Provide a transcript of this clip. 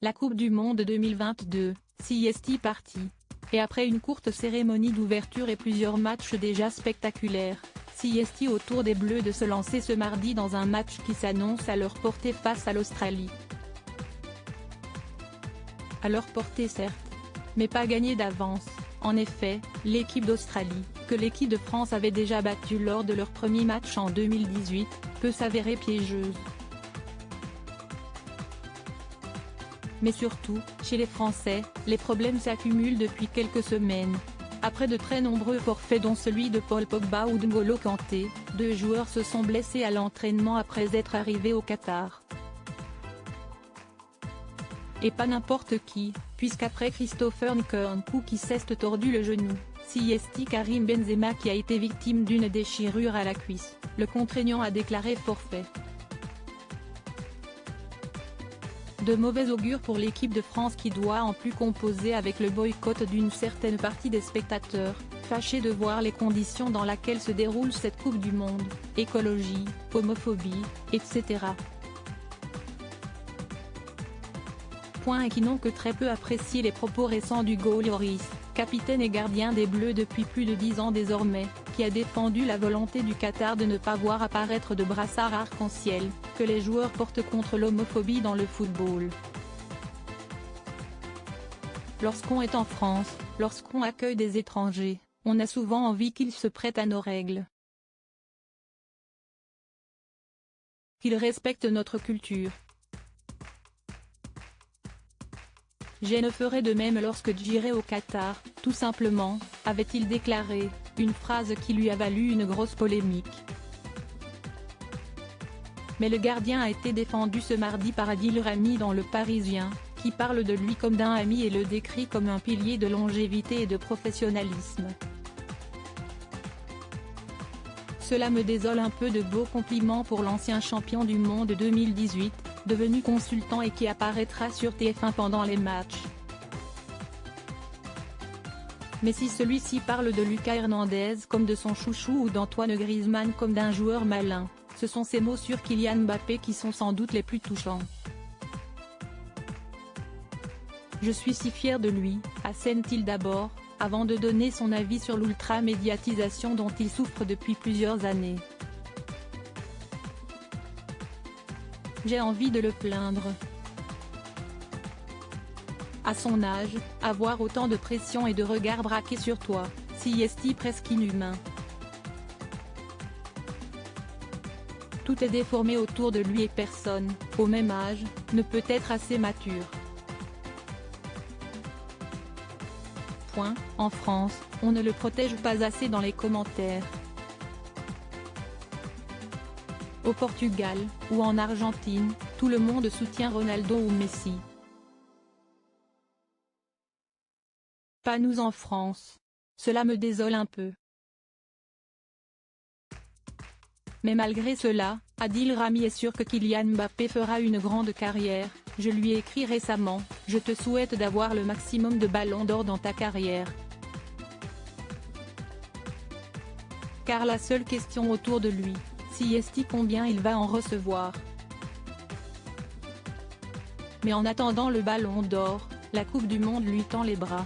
La Coupe du Monde 2022, CST parti. Et après une courte cérémonie d'ouverture et plusieurs matchs déjà spectaculaires, CST au tour des Bleus de se lancer ce mardi dans un match qui s'annonce à leur portée face à l'Australie. À leur portée certes, mais pas gagné d'avance. En effet, l'équipe d'Australie, que l'équipe de France avait déjà battue lors de leur premier match en 2018, peut s'avérer piégeuse. Mais surtout, chez les Français, les problèmes s'accumulent depuis quelques semaines. Après de très nombreux forfaits dont celui de Paul Pogba ou d'Ngolo Kanté, 2 joueurs se sont blessés à l'entraînement après être arrivés au Qatar. Et pas n'importe qui, puisqu'après Christopher Nkunku qui s'est tordu le genou, CST Karim Benzema qui a été victime d'une déchirure à la cuisse, le contraignant a déclaré forfait. De mauvais augure pour l'équipe de France qui doit en plus composer avec le boycott d'une certaine partie des spectateurs, fâchés de voir les conditions dans lesquelles se déroule cette Coupe du Monde, écologie, homophobie, etc. Et qui n'ont que très peu apprécié les propos récents d'Hugo Lloris, capitaine et gardien des Bleus depuis plus de 10 ans désormais, qui a défendu la volonté du Qatar de ne pas voir apparaître de brassards arc-en-ciel, que les joueurs portent contre l'homophobie dans le football. Lorsqu'on est en France, lorsqu'on accueille des étrangers, on a souvent envie qu'ils se prêtent à nos règles. Qu'ils respectent notre culture. Je ne ferai de même lorsque j'irai au Qatar, tout simplement, avait-il déclaré, une phrase qui lui a valu une grosse polémique. Mais le gardien a été défendu ce mardi par Adil Rami dans Le Parisien, qui parle de lui comme d'un ami et le décrit comme un pilier de longévité et de professionnalisme. Cela me désole un peu de beaux compliments pour l'ancien champion du monde 2018, devenu consultant et qui apparaîtra sur TF1 pendant les matchs. Mais si celui-ci parle de Lucas Hernandez comme de son chouchou ou d'Antoine Griezmann comme d'un joueur malin, ce sont ces mots sur Kylian Mbappé qui sont sans doute les plus touchants. Je suis si fier de lui, assène-t-il d'abord, avant de donner son avis sur l'ultra-médiatisation dont il souffre depuis plusieurs années. J'ai envie de le plaindre. À son âge, avoir autant de pression et de regards braqués sur toi, CST presque inhumain. Tout est déformé autour de lui et personne, au même âge, ne peut être assez mature. En France, on ne le protège pas assez dans les commentaires. Au Portugal, ou en Argentine, tout le monde soutient Ronaldo ou Messi. Pas nous en France. Cela me désole un peu. Mais malgré cela, Adil Rami est sûr que Kylian Mbappé fera une grande carrière. Je lui ai écrit récemment, je te souhaite d'avoir le maximum de ballons d'or dans ta carrière. Car la seule question autour de lui, CST combien il va en recevoir. Mais en attendant le ballon d'or, la Coupe du Monde lui tend les bras.